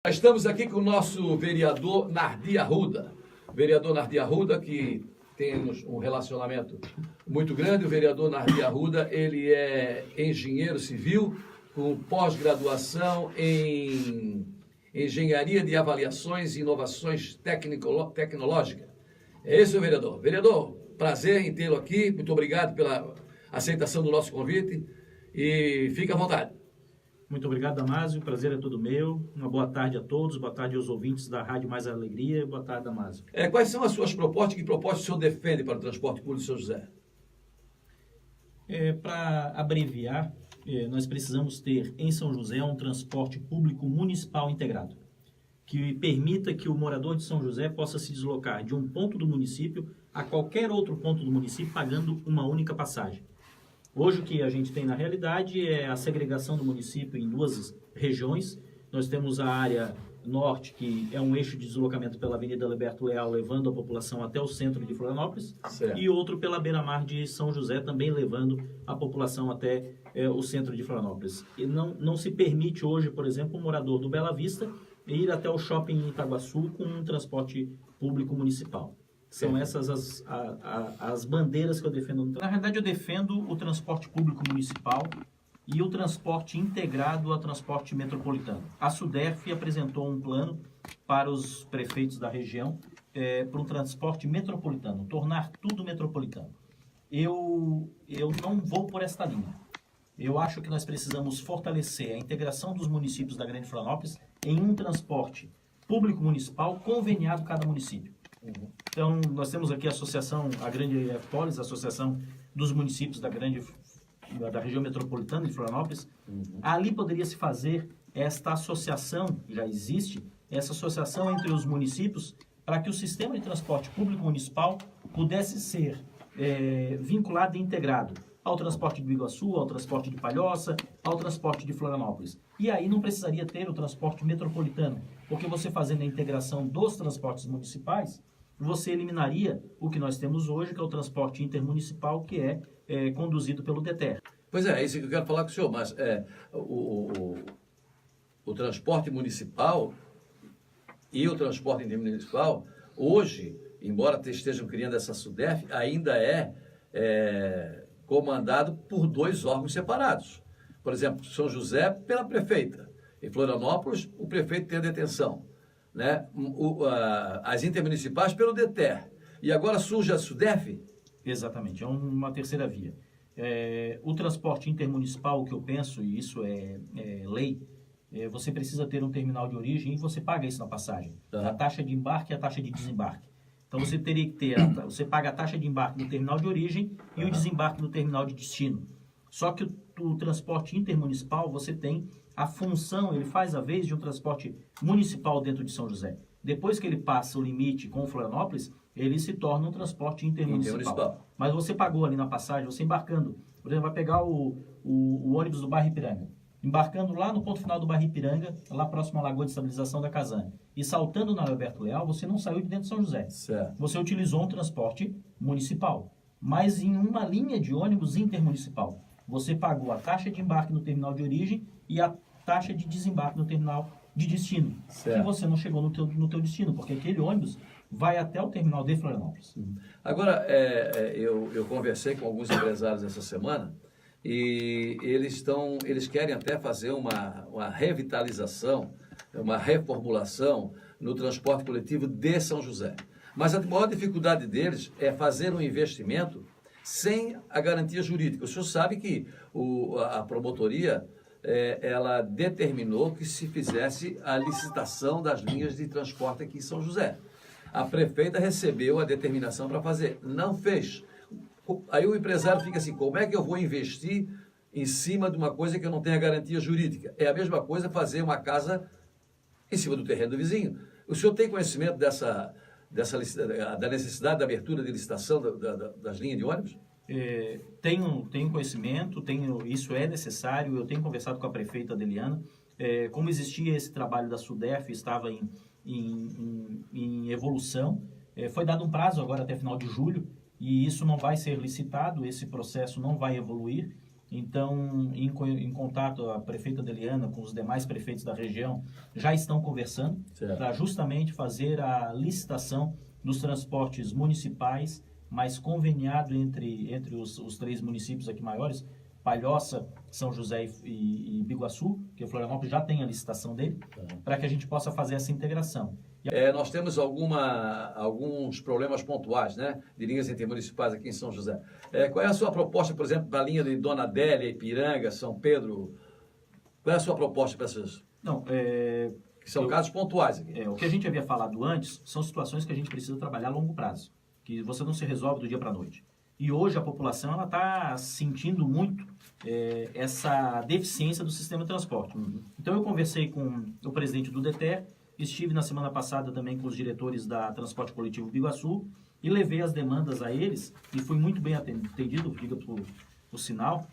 Estamos aqui com o nosso vereador Nardi Arruda. Vereador Nardi Arruda, que temos um relacionamento muito grande. O vereador Nardi Arruda, ele é engenheiro civil com pós-graduação em Engenharia de Avaliações e Inovações Tecnológicas. É isso, vereador. Vereador, prazer em tê-lo aqui. Muito obrigado pela aceitação do nosso convite e fique à vontade. Muito obrigado, Damásio. O prazer é todo meu. Uma boa tarde a todos. Boa tarde aos ouvintes da Rádio Mais Alegria. Boa tarde, Damásio. Quais são as suas propostas? Que propostas o senhor defende para o transporte público de São José? Para abreviar, nós precisamos ter em São José um transporte público municipal integrado, que permita que o morador de São José possa se deslocar de um ponto do município a qualquer outro ponto do município pagando uma única passagem. Hoje o que a gente tem na realidade é a segregação do município em duas regiões. Nós temos a área norte, que é um eixo de deslocamento pela Avenida Alberto Leal, levando a população até o centro de Florianópolis, certo, e outro pela beira-mar de São José, também levando a população até o centro de Florianópolis. E não se permite hoje, por exemplo, um morador do Bela Vista ir até o shopping em Itaguaçu com um transporte público municipal. São essas as bandeiras que eu defendo. Na realidade, eu defendo o transporte público municipal e o transporte integrado ao transporte metropolitano. A SUDERF apresentou um plano para os prefeitos da região para um transporte metropolitano, tornar tudo metropolitano. Eu não vou por esta linha. Eu acho que nós precisamos fortalecer a integração dos municípios da Grande Florianópolis em um transporte público municipal conveniado cada município. Então, nós temos aqui a associação, a Grande Polis, a Associação dos Municípios da região metropolitana de Florianópolis. Ali poderia se fazer esta associação, já existe, essa associação entre os municípios para que o sistema de transporte público municipal pudesse ser vinculado e integrado ao transporte do Iguaçu, ao transporte de Palhoça, ao transporte de Florianópolis. E aí não precisaria ter o transporte metropolitano, porque você fazendo a integração dos transportes municipais, você eliminaria o que nós temos hoje, que é o transporte intermunicipal, que é conduzido pelo DETER. Pois é isso que eu quero falar com o senhor, mas o transporte municipal e o transporte intermunicipal, hoje, embora estejam criando essa SUDERF, ainda é comandado por dois órgãos separados. Por exemplo, São José pela prefeita. Em Florianópolis, o prefeito tem a detenção, né? As intermunicipais pelo DETER. E agora surge a SUDERF? Exatamente, é uma terceira via. O transporte intermunicipal, o que eu penso, e isso é lei, você precisa ter um terminal de origem e você paga isso na passagem. A taxa de embarque e a taxa de desembarque. Então você teria que ter, você paga a taxa de embarque no terminal de origem e o desembarque no terminal de destino. Só que o transporte intermunicipal, você tem a função, ele faz a vez de um transporte municipal dentro de São José. Depois que ele passa o limite com Florianópolis, ele se torna um transporte intermunicipal. Mas você pagou ali na passagem, você embarcando, por exemplo, vai pegar o ônibus do bairro Ipiranga, embarcando lá no ponto final do bairro Ipiranga, lá próximo à Lagoa de Estabilização da Casane, e saltando na Alberto Leal, você não saiu de dentro de São José. Certo. Você utilizou um transporte municipal, mas em uma linha de ônibus intermunicipal. Você pagou a taxa de embarque no terminal de origem e a taxa de desembarque no terminal de destino. Certo. E você não chegou no teu destino, porque aquele ônibus vai até o terminal de Florianópolis. Agora, eu conversei com alguns empresários essa semana e eles querem até fazer uma revitalização, uma reformulação no transporte coletivo de São José. Mas a maior dificuldade deles é fazer um investimento sem a garantia jurídica. O senhor sabe que a promotoria ela determinou que se fizesse a licitação das linhas de transporte aqui em São José. A prefeita recebeu a determinação para fazer, não fez. Aí o empresário fica assim, como é que eu vou investir em cima de uma coisa que eu não tenho a garantia jurídica? É a mesma coisa fazer uma casa em cima do terreno do vizinho. O senhor tem conhecimento da necessidade da abertura de licitação das linhas de ônibus? Tenho conhecimento, isso é necessário, eu tenho conversado com a prefeita Adeliana, como existia esse trabalho da SUDERF, estava em evolução, foi dado um prazo agora até final de julho, e isso não vai ser licitado, esse processo não vai evoluir, Então, em contato, a prefeita Deliana com os demais prefeitos da região já estão conversando para justamente fazer a licitação dos transportes municipais, mais conveniado entre os 3 municípios aqui maiores, Palhoça, São José e Biguaçu, que o Florianópolis já tem a licitação dele, para que a gente possa fazer essa integração. Nós temos alguns problemas pontuais, né, de linhas intermunicipais aqui em São José. Qual é a sua proposta, por exemplo, para a linha de Dona Adélia, Ipiranga, São Pedro? Qual é a sua proposta para essas? Não, que são casos pontuais aqui. O que a gente havia falado antes são situações que a gente precisa trabalhar a longo prazo, que você não se resolve do dia para a noite. E hoje a população está sentindo muito essa deficiência do sistema de transporte. Então eu conversei com o presidente do DETER, estive na semana passada também com os diretores da Transporte Coletivo Biguaçu e levei as demandas a eles e fui muito bem atendido, diga por sinal,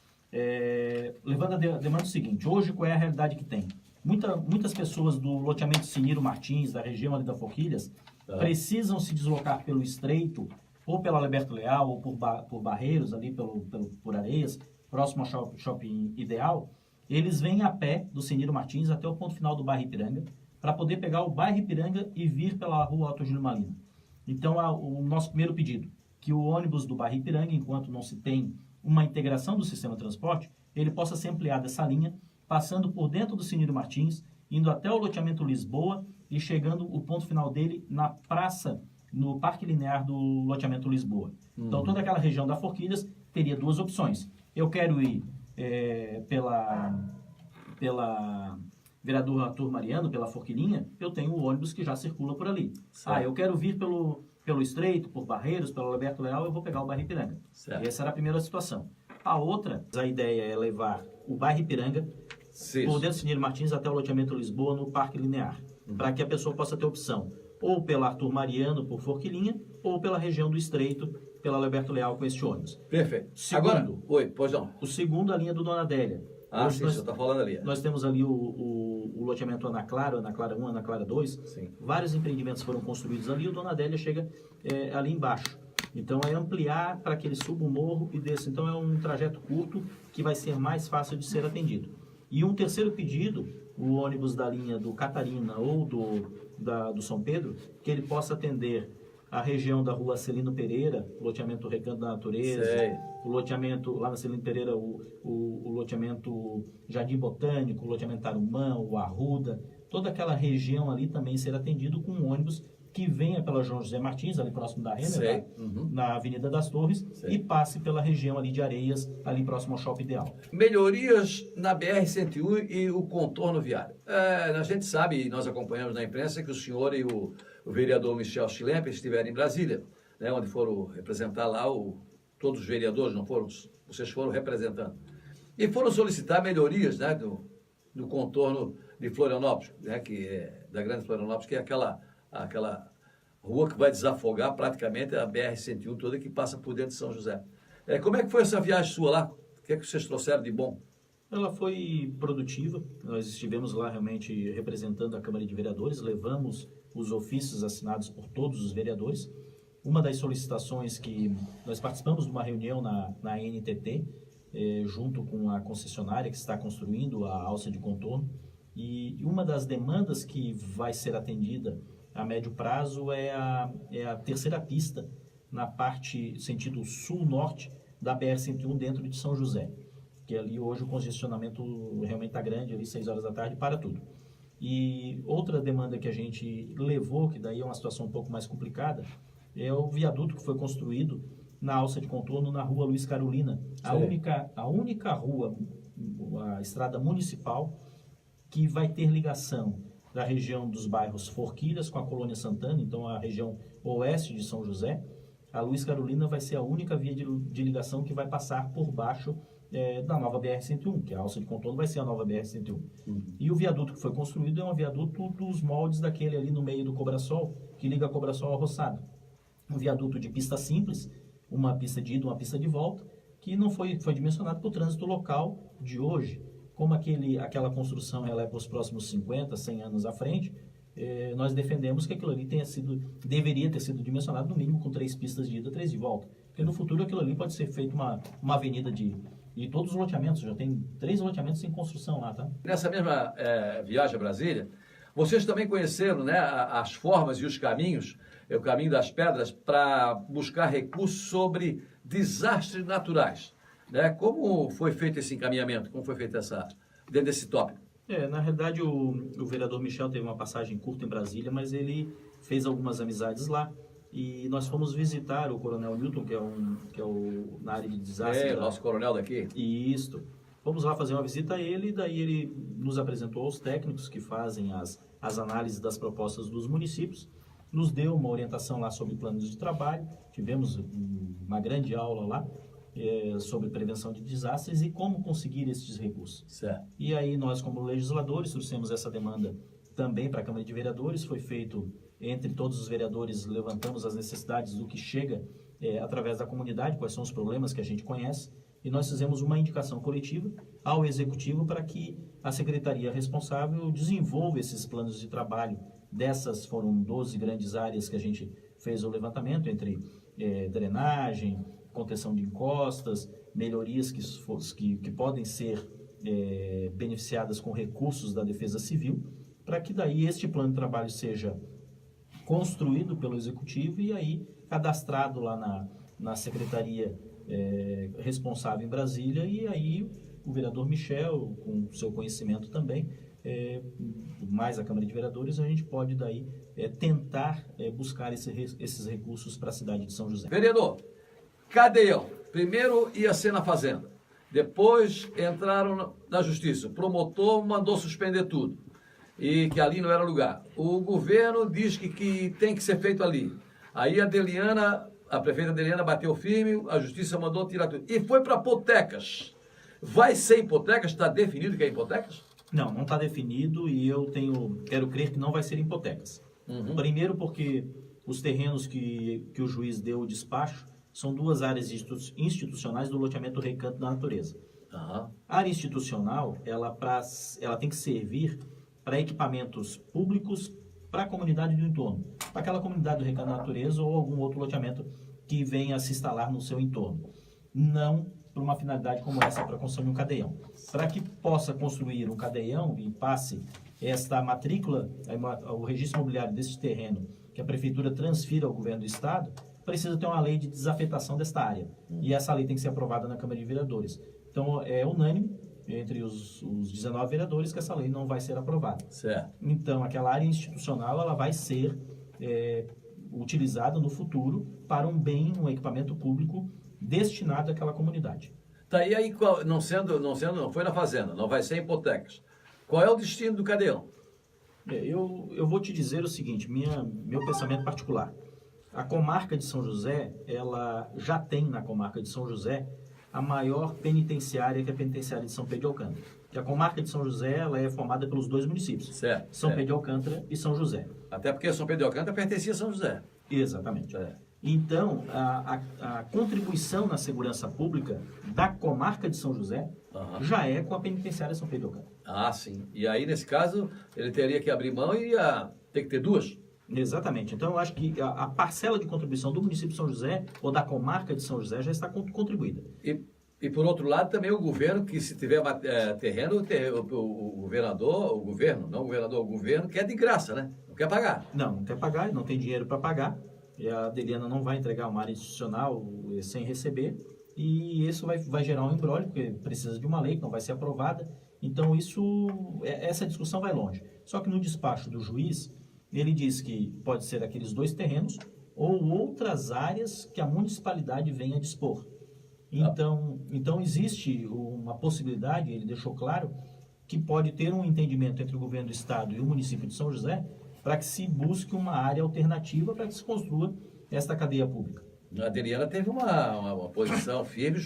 levando a demanda o seguinte: hoje qual é a realidade que tem? Muitas pessoas do loteamento Siniro Martins, da região ali da Forquilhas, precisam se deslocar pelo Estreito, ou pela Alberto Leal, ou por Barreiros, ali por Areias, próximo ao Shopping Ideal. Eles vêm a pé do Siniro Martins até o ponto final do bairro Ipiranga, para poder pegar o bairro Ipiranga e vir pela rua Otto Júlio Malina. Então, o nosso primeiro pedido, que o ônibus do bairro Ipiranga, enquanto não se tem uma integração do sistema de transporte, ele possa ser ampliado essa linha, passando por dentro do Siniro Martins, indo até o loteamento Lisboa e chegando o ponto final dele na praça, no Parque Linear do loteamento Lisboa. Então, toda aquela região da Forquilhas teria 2 opções. Eu quero ir pela Vereador Arthur Mariano, pela Forquilinha, eu tenho o ônibus que já circula por ali. Certo. Eu quero vir pelo Estreito, por Barreiros, pelo Alberto Leal, eu vou pegar o bairro Ipiranga. Certo. E essa era a primeira situação. A outra, a ideia é levar o bairro Ipiranga por dentro do Siniro Martins até o loteamento Lisboa, no Parque Linear, para que a pessoa possa ter opção ou pela Arthur Mariano, por Forquilinha, ou pela região do Estreito, pela Alberto Leal, com este ônibus. Perfeito. Segundo, agora, pois não. O segundo, a linha do Dona Adélia. Sim, você está falando ali. Nós temos ali o loteamento Ana Clara 1, Ana Clara 2. Sim. Vários empreendimentos foram construídos ali e o Dona Adélia chega ali embaixo. Então, é ampliar para que ele suba o morro e desça. Então, é um trajeto curto que vai ser mais fácil de ser atendido. E um terceiro pedido, o ônibus da linha do Catarina ou do São Pedro, que ele possa atender a região da rua Celino Pereira, o loteamento Recanto da Natureza, o loteamento lá na Celino Pereira, o loteamento Jardim Botânico, o loteamento Tarumã, o Arruda, toda aquela região ali também ser atendido com um ônibus que venha pela João José Martins, ali próximo da Renner, na Avenida das Torres, e passe pela região ali de Areias, ali próximo ao Shopping Ideal. Melhorias na BR-101 e o contorno viário. A gente sabe, e nós acompanhamos na imprensa, que o senhor e o vereador Michel Schlemper estiveram em Brasília, né, onde foram representar lá todos os vereadores, não foram? Vocês foram representando. E foram solicitar melhorias, né, do contorno de Florianópolis, né, da Grande Florianópolis, que é aquela rua que vai desafogar praticamente a BR-101 toda, que passa por dentro de São José. Como é que foi essa viagem sua lá? O que é que vocês trouxeram de bom? Ela foi produtiva. Nós estivemos lá realmente representando a Câmara de Vereadores, levamos os ofícios assinados por todos os vereadores. Uma das solicitações que nós participamos de uma reunião na NTT, junto com a concessionária que está construindo a alça de contorno, e uma das demandas que vai ser atendida a médio prazo é a terceira pista na parte sentido sul-norte da BR-101 dentro de São José, que ali hoje o congestionamento realmente está grande, ali 6 horas da tarde, para tudo. E outra demanda que a gente levou, que daí é uma situação um pouco mais complicada, é o viaduto que foi construído na alça de contorno na rua Luiz Carolina, a única rua, a estrada municipal que vai ter ligação da região dos bairros Forquilhas com a Colônia Santana, então a região oeste de São José. A Luiz Carolina vai ser a única via de ligação que vai passar por baixo da nova BR-101, que a alça de contorno vai ser a nova BR-101. E o viaduto que foi construído é um viaduto dos moldes daquele ali no meio do Cobrasol, que liga Cobrasol ao Roçado. Um viaduto de pista simples, uma pista de ida, uma pista de volta, que não foi dimensionado para o trânsito local de hoje. Como aquela construção ela é para os próximos 50, 100 anos à frente, nós defendemos que aquilo ali deveria ter sido dimensionado no mínimo com 3 pistas de ida, 3 de volta. Porque no futuro aquilo ali pode ser feito uma avenida de E todos os loteamentos, já tem 3 loteamentos em construção lá, tá? Nessa mesma viagem a Brasília, vocês também conheceram, né, as formas e os caminhos, o caminho das pedras, para buscar recursos sobre desastres naturais, né? Como foi feito esse encaminhamento? Como foi feito dentro desse tópico? Na realidade, o vereador Michel teve uma passagem curta em Brasília, mas ele fez algumas amizades lá. E nós fomos visitar o Coronel Newton, que é o na área de desastre. Nosso coronel daqui. Isso. Fomos lá fazer uma visita a ele, e daí ele nos apresentou aos técnicos que fazem as análises das propostas dos municípios, nos deu uma orientação lá sobre planos de trabalho, tivemos uma grande aula lá sobre prevenção de desastres e como conseguir esses recursos. Certo. E aí nós, como legisladores, trouxemos essa demanda também para a Câmara de Vereadores, foi feito entre todos os vereadores, levantamos as necessidades do que chega através da comunidade, quais são os problemas que a gente conhece, e nós fizemos uma indicação coletiva ao Executivo para que a Secretaria responsável desenvolva esses planos de trabalho. Dessas foram 12 grandes áreas que a gente fez o levantamento, entre drenagem, contenção de encostas, melhorias que podem ser beneficiadas com recursos da Defesa Civil, para que daí este plano de trabalho seja construído pelo Executivo e aí cadastrado lá na Secretaria responsável em Brasília, e aí o vereador Michel, com seu conhecimento também, mais a Câmara de Vereadores, a gente pode daí tentar buscar esses recursos para a cidade de São José. Vereador, Cadeião, primeiro ia ser na Fazenda, depois entraram na Justiça, o promotor mandou suspender tudo, e que ali não era lugar. O governo diz que tem que ser feito ali. Aí a prefeita Adeliana bateu firme, a Justiça mandou tirar tudo. E foi para hipotecas. Vai ser hipotecas? Está definido que é hipotecas? Não está definido, e eu quero crer que não vai ser hipotecas. Primeiro porque os terrenos que o juiz deu o despacho são 2 áreas institucionais do loteamento Recanto da Natureza. A área institucional, ela tem que servir para equipamentos públicos para a comunidade do entorno, para aquela comunidade do Recanto da Natureza ou algum outro loteamento que venha se instalar no seu entorno. Não para uma finalidade como essa, para construir um cadeião. Para que possa construir um cadeião e passe esta matrícula, o registro imobiliário desse terreno, que a Prefeitura transfira ao Governo do Estado, precisa ter uma lei de desafetação desta área. E essa lei tem que ser aprovada na Câmara de Vereadores. Então, é unânime entre os 19 vereadores que essa lei não vai ser aprovada. Certo. Então, aquela área institucional ela vai ser utilizada no futuro para um equipamento público destinado àquela comunidade. Tá, e aí, não foi na Fazenda, não vai ser hipotecas. Qual é o destino do Cadeião? Eu vou te dizer o seguinte, meu pensamento particular. A comarca de São José, ela já tem na comarca de São José a maior penitenciária, que é a penitenciária de São Pedro de Alcântara. Que a comarca de São José ela é formada pelos 2 municípios, São Pedro de Alcântara e São José. Até porque São Pedro de Alcântara pertencia a São José. Exatamente. Então, a contribuição na segurança pública da comarca de São José já é com a penitenciária São Pedro de Alcântara. Ah, sim. E aí, nesse caso, ele teria que abrir mão e ter que ter 2? Exatamente. Então, eu acho que a parcela de contribuição do município de São José ou da comarca de São José já está contribuída. E por outro lado, também o governo, que se tiver terreno, o governo quer de graça, né? Não quer pagar. Não quer pagar, não tem dinheiro para pagar. E a Adeliana não vai entregar uma área institucional sem receber. E isso vai gerar um imbróglio, porque precisa de uma lei que não vai ser aprovada. Então, essa discussão vai longe. Só que no despacho do juiz, ele diz que pode ser aqueles 2 terrenos ou outras áreas que a municipalidade venha a dispor. Então existe uma possibilidade, ele deixou claro, que pode ter um entendimento entre o governo do estado e o município de São José para que se busque uma área alternativa para que se construa esta cadeia pública. A Adeliana teve uma posição firme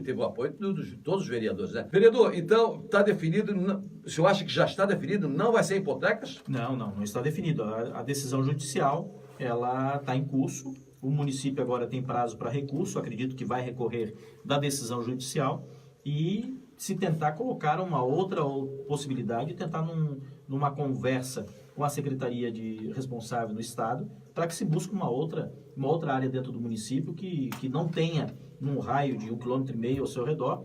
teve o apoio de todos os vereadores, né? Vereador, então, está definido, o senhor acha que já está definido, não vai ser hipotecas? Não está definido. A decisão judicial, ela está em curso. O município agora tem prazo para recurso, acredito que vai recorrer da decisão judicial e se tentar colocar uma outra possibilidade, tentar numa conversa com a Secretaria responsável do Estado, para que se busque uma outra área dentro do município que não tenha num raio de 1,5 km ao seu redor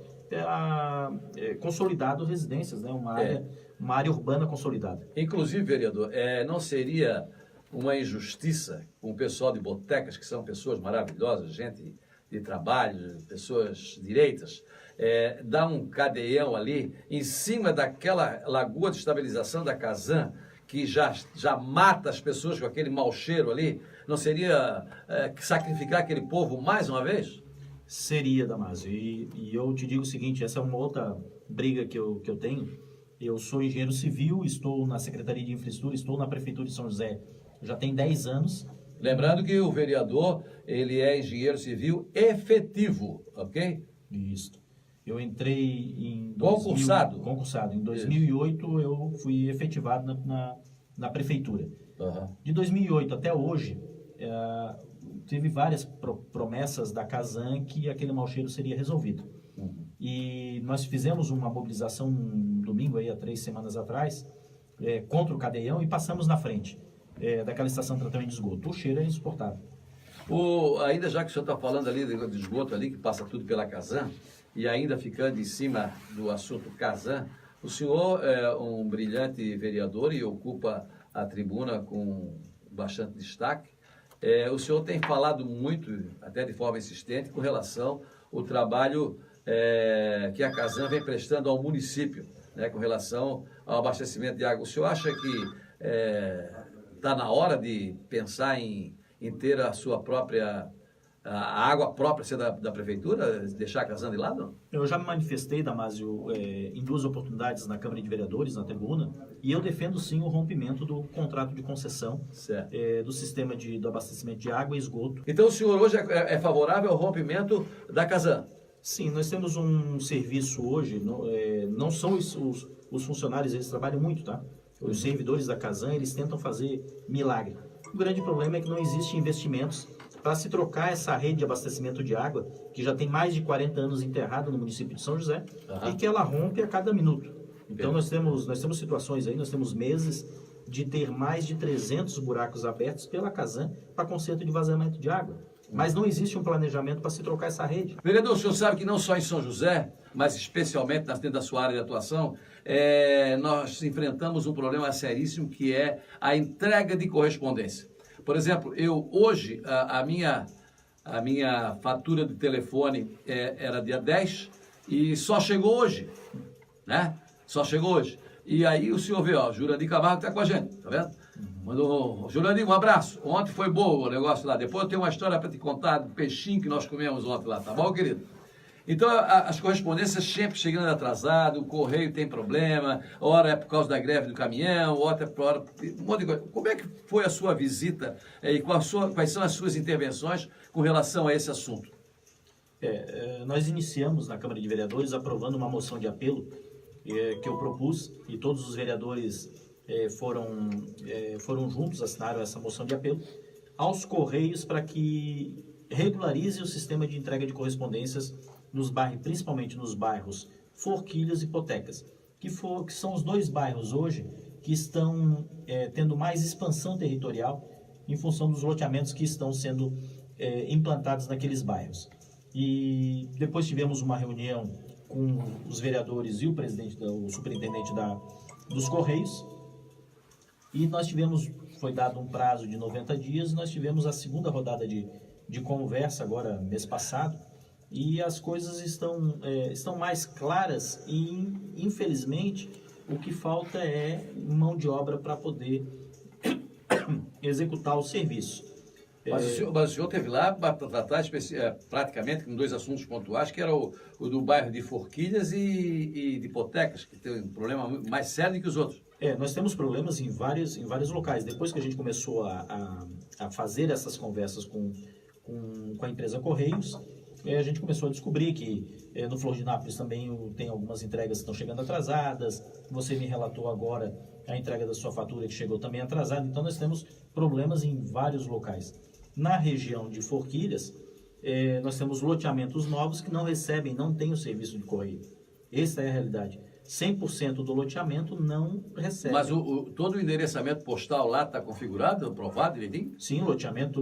consolidado residências, né? Uma área urbana consolidada. Inclusive, vereador, não seria uma injustiça com o pessoal de botecas, que são pessoas maravilhosas, gente de trabalho, pessoas direitas, dar um cadeião ali em cima daquela lagoa de estabilização da Casan, que já mata as pessoas com aquele mau cheiro ali? Não seria sacrificar aquele povo mais uma vez? Seria, Damásio. E eu te digo o seguinte, essa é uma outra briga que eu tenho. Eu sou engenheiro civil, estou na Secretaria de Infraestrutura, estou na Prefeitura de São José já tem 10 anos. Lembrando que o vereador, ele é engenheiro civil efetivo, ok? Isso. Eu entrei em... Concursado? Concursado. Em 2008 Isso. Eu fui efetivado na Prefeitura. Uhum. De 2008 até hoje, teve várias promessas da Casan que aquele mau cheiro seria resolvido. Uhum. E nós fizemos uma mobilização um domingo, aí, há 3 semanas atrás, contra o cadeião e passamos na frente daquela estação de tratamento de esgoto. O cheiro é insuportável. Ainda já que o senhor está falando ali de esgoto ali, que passa tudo pela Casan, e ainda ficando em cima do assunto Casan, o senhor é um brilhante vereador e ocupa a tribuna com bastante destaque. O senhor tem falado muito, até de forma insistente, com relação ao trabalho que a Casan vem prestando ao município, né, com relação ao abastecimento de água. O senhor acha que está na hora de pensar em ter a sua própria... a água própria ser da prefeitura, deixar a Casan de lado? Eu já me manifestei, Damásio, em 2 oportunidades na Câmara de Vereadores, na tribuna, e eu defendo sim o rompimento do contrato de concessão do sistema do abastecimento de água e esgoto. Então o senhor hoje é favorável ao rompimento da Casan? Sim, nós temos um serviço hoje, não são os funcionários, eles trabalham muito, tá? Os servidores da Casan, eles tentam fazer milagre. O grande problema é que não existem investimentos para se trocar essa rede de abastecimento de água, que já tem mais de 40 anos enterrada no município de São José, e que ela rompe a cada minuto. Então nós temos situações aí, nós temos meses de ter mais de 300 buracos abertos pela Casan para conserto de vazamento de água. Mas não existe um planejamento para se trocar essa rede. Vereador, o senhor sabe que não só em São José, mas especialmente dentro da sua área de atuação, nós enfrentamos um problema seríssimo, que é a entrega de correspondência. Por exemplo, hoje, a minha fatura de telefone era dia 10 e só chegou hoje, né? Só chegou hoje. E aí o senhor vê, Jurandir Camargo está com a gente, tá vendo? Mandou, Jurandir, um abraço. Ontem foi bom o negócio lá. Depois eu tenho uma história para te contar do peixinho que nós comemos ontem lá, tá bom, querido? Então, as correspondências sempre chegando atrasado, o correio tem problema, hora é por causa da greve do caminhão, outra é por hora... Um monte de coisa. Como é que foi a sua visita e quais são as suas intervenções com relação a esse assunto? Nós iniciamos na Câmara de Vereadores aprovando uma moção de apelo que eu propus, e todos os vereadores foram juntos, assinaram essa moção de apelo, aos Correios para que regularize o sistema de entrega de correspondências nos bairros, principalmente nos bairros Forquilhas e Potecas, que são os 2 bairros hoje que estão tendo mais expansão territorial em função dos loteamentos que estão sendo implantados naqueles bairros. E depois tivemos uma reunião com os vereadores e o superintendente dos Correios, e nós foi dado um prazo de 90 dias, nós tivemos a 2ª rodada de conversa agora, mês passado, e as coisas estão mais claras e, infelizmente, o que falta é mão de obra para poder executar o serviço. Mas o senhor esteve lá para tratar praticamente com 2 assuntos pontuais, que era o do bairro de Forquilhas e de Potecas, que tem um problema mais sério que os outros. Nós temos problemas em vários locais. Depois que a gente começou a fazer essas conversas com a empresa Correios, a gente começou a descobrir que no Florianópolis também tem algumas entregas que estão chegando atrasadas. Você me relatou agora a entrega da sua fatura que chegou também atrasada. Então nós temos problemas em vários locais. Na região de Forquilhas, nós temos loteamentos novos que não têm o serviço de correio. Essa é a realidade. 100% do loteamento não recebe. Mas todo o endereçamento postal lá está configurado, aprovado direitinho? Sim, o loteamento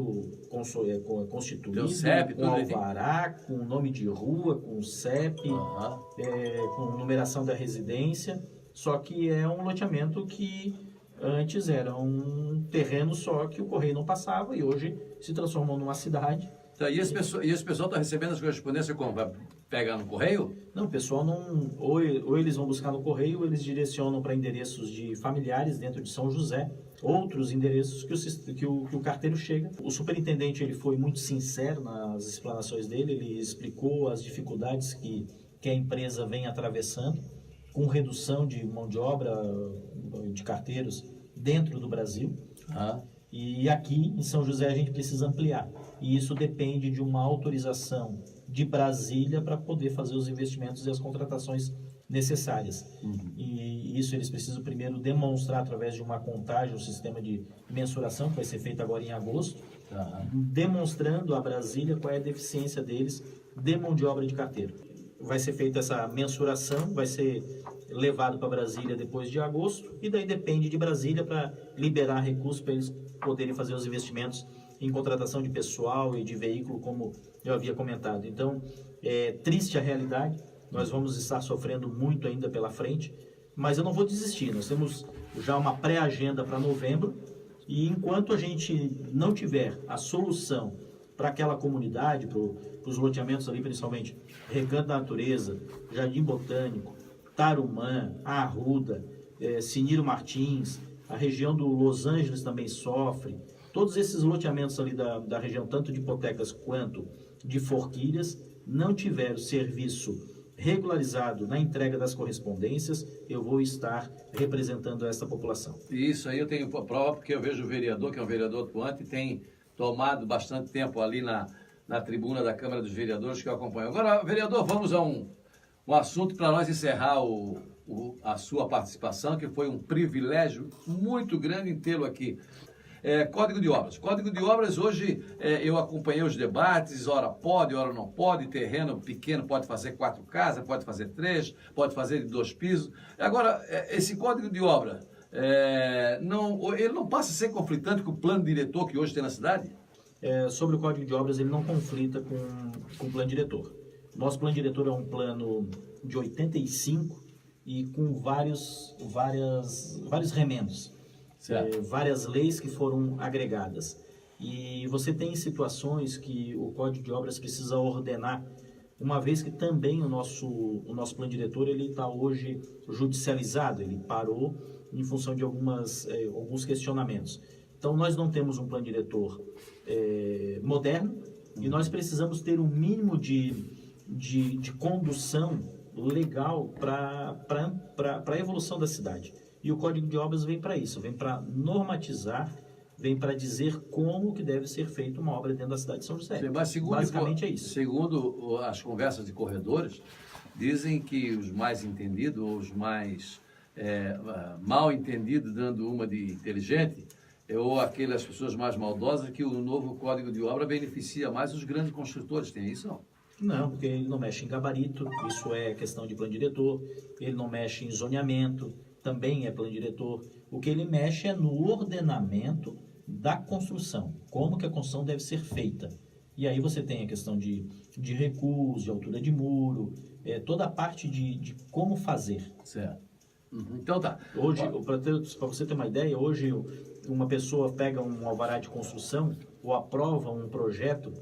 constituído, Tem o CEP, com tudo direitinho? alvará, com nome de rua, com CEP, Aham. com numeração da residência, só que é um loteamento que antes era um terreno só que o correio não passava e hoje se transformou numa cidade. Então, e esse pessoal está recebendo as correspondências como? Vai pegar no correio? Não, o pessoal não. Ou eles vão buscar no correio, ou eles direcionam para endereços de familiares dentro de São José, outros endereços que o carteiro chega. O superintendente ele foi muito sincero nas explanações dele, ele explicou as dificuldades que a empresa vem atravessando, com redução de mão de obra de carteiros dentro do Brasil. Ah. E aqui em São José a gente precisa ampliar. E isso depende de uma autorização de Brasília para poder fazer os investimentos e as contratações necessárias. E isso eles precisam primeiro demonstrar através de uma contagem, um sistema de mensuração que vai ser feito agora em agosto, demonstrando a Brasília qual é a deficiência deles de mão de obra de carteiro. Vai ser feita essa mensuração, vai ser levado para Brasília depois de agosto e daí depende de Brasília para liberar recursos para eles poderem fazer os investimentos em contratação de pessoal e de veículo, como eu havia comentado. Então, é triste a realidade, nós vamos estar sofrendo muito ainda pela frente, mas eu não vou desistir. Nós temos já uma pré-agenda para novembro e enquanto a gente não tiver a solução para aquela comunidade, para os loteamentos ali, principalmente Recanto da Natureza, Jardim Botânico, Tarumã, Arruda, Siniro Martins, a região do Los Angeles também sofre. Todos esses loteamentos ali da região, tanto de hipotecas quanto de forquilhas, não tiveram serviço regularizado na entrega das correspondências, eu vou estar representando essa população. E isso aí eu tenho prova, porque eu vejo o vereador, que é um vereador atuante, tem tomado bastante tempo ali na tribuna da Câmara dos Vereadores, que eu acompanho. Agora, vereador, vamos a um assunto para nós encerrar a sua participação, que foi um privilégio muito grande em tê-lo aqui. Código de Obras. Código de Obras, hoje eu acompanhei os debates, ora pode, ora não pode, terreno pequeno pode fazer 4 casas, pode fazer 3, pode fazer de 2 pisos. Agora, esse Código de Obra, ele não passa a ser conflitante com o plano diretor que hoje tem na cidade? Sobre o Código de Obras, ele não conflita com o plano diretor. Nosso plano diretor é um plano de 85 e com vários remendos. Várias leis que foram agregadas. E você tem situações que o Código de Obras precisa ordenar, uma vez que também o nosso plano diretor ele está hoje judicializado, ele parou em função de alguns questionamentos. Então, nós não temos um plano diretor moderno e nós precisamos ter um mínimo de condução legal para a evolução da cidade. E o Código de Obras vem para isso, vem para normatizar, vem para dizer como que deve ser feita uma obra dentro da cidade de São José. Sim, mas basicamente é isso. Segundo as conversas de corredores, dizem que os mais entendidos, ou os mais mal entendidos, dando uma de inteligente, ou aquelas pessoas mais maldosas, que o novo Código de Obra beneficia mais os grandes construtores. Tem isso, não? Não, porque ele não mexe em gabarito, isso é questão de plano diretor, ele não mexe em zoneamento, também é plano diretor. O que ele mexe é no ordenamento da construção, como que a construção deve ser feita. E aí você tem a questão de recuos, de altura de muro, toda a parte de como fazer. Certo. Então tá. Hoje, para você ter uma ideia, hoje uma pessoa pega um alvará de construção ou aprova um projeto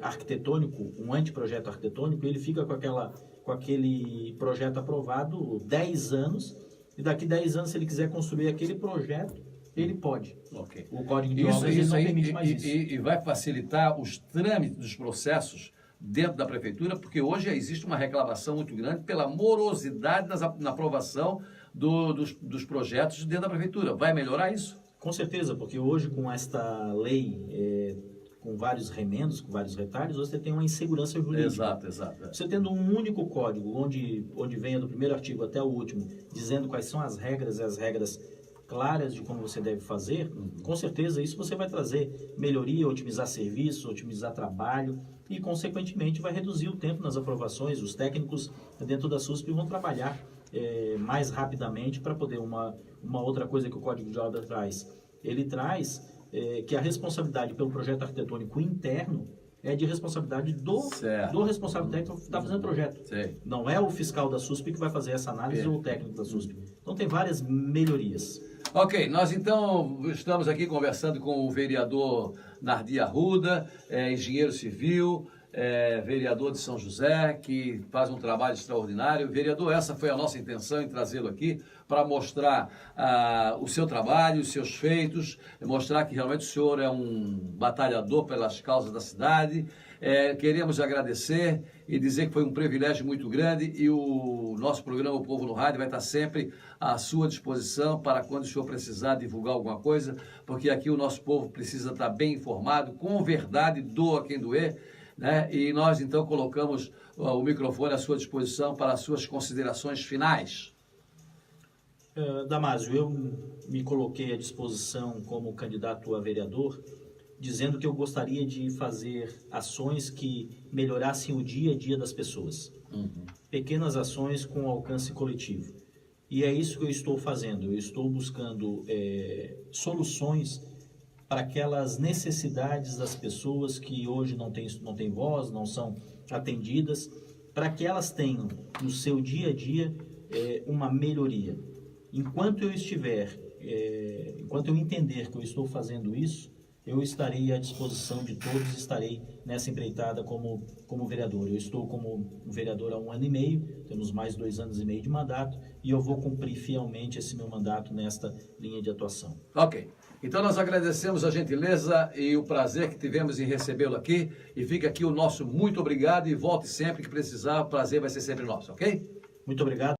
arquitetônico, um anteprojeto arquitetônico, ele fica com aquele projeto aprovado 10 anos, e daqui 10 anos, se ele quiser construir aquele projeto, ele pode. Okay. O Código de Obras ele não permite mais isso. E vai facilitar os trâmites dos processos dentro da prefeitura, porque hoje existe uma reclamação muito grande pela morosidade na aprovação dos projetos dentro da prefeitura. Vai melhorar isso? Com certeza, porque hoje com esta lei, com vários remendos, com vários retalhos, você tem uma insegurança jurídica. Exato. Você tendo um único código, onde venha do primeiro artigo até o último, dizendo quais são as regras e as regras claras de como você deve fazer, com certeza isso você vai trazer melhoria, otimizar serviço, otimizar trabalho e, consequentemente, vai reduzir o tempo nas aprovações. Os técnicos dentro da SUSP vão trabalhar mais rapidamente para poder uma outra coisa que o Código de Obra traz. Ele traz que a responsabilidade pelo projeto arquitetônico interno é de responsabilidade do responsável técnico que está fazendo o projeto. Sim. Não é o fiscal da SUSP que vai fazer essa análise ou o técnico da SUSP. Então tem várias melhorias. Ok, nós então estamos aqui conversando com o vereador Nardi Arruda, engenheiro civil, vereador de São José, que faz um trabalho extraordinário. Vereador, essa foi a nossa intenção em trazê-lo aqui para mostrar o seu trabalho, os seus feitos, mostrar que realmente o senhor é um batalhador pelas causas da cidade. Queremos agradecer e dizer que foi um privilégio muito grande e o nosso programa O Povo no Rádio vai estar sempre à sua disposição para quando o senhor precisar divulgar alguma coisa, porque aqui o nosso povo precisa estar bem informado, com verdade, doa quem doer, né? E nós então colocamos o microfone à sua disposição para as suas considerações finais. Damásio, eu me coloquei à disposição como candidato a vereador, dizendo que eu gostaria de fazer ações que melhorassem o dia a dia das pessoas. Pequenas ações com alcance coletivo. E é isso que eu estou fazendo. Eu estou buscando soluções para aquelas necessidades das pessoas que hoje não têm voz, não são atendidas, para que elas tenham no seu dia a dia uma melhoria. Enquanto eu entender que eu estou fazendo isso, eu estarei à disposição de todos, estarei nessa empreitada como vereador. Eu estou como vereador há 1 ano e meio, temos mais 2 anos e meio de mandato, e eu vou cumprir fielmente esse meu mandato nesta linha de atuação. Ok. Então nós agradecemos a gentileza e o prazer que tivemos em recebê-lo aqui, e fica aqui o nosso muito obrigado e volte sempre que precisar, o prazer vai ser sempre nosso, ok? Muito obrigado.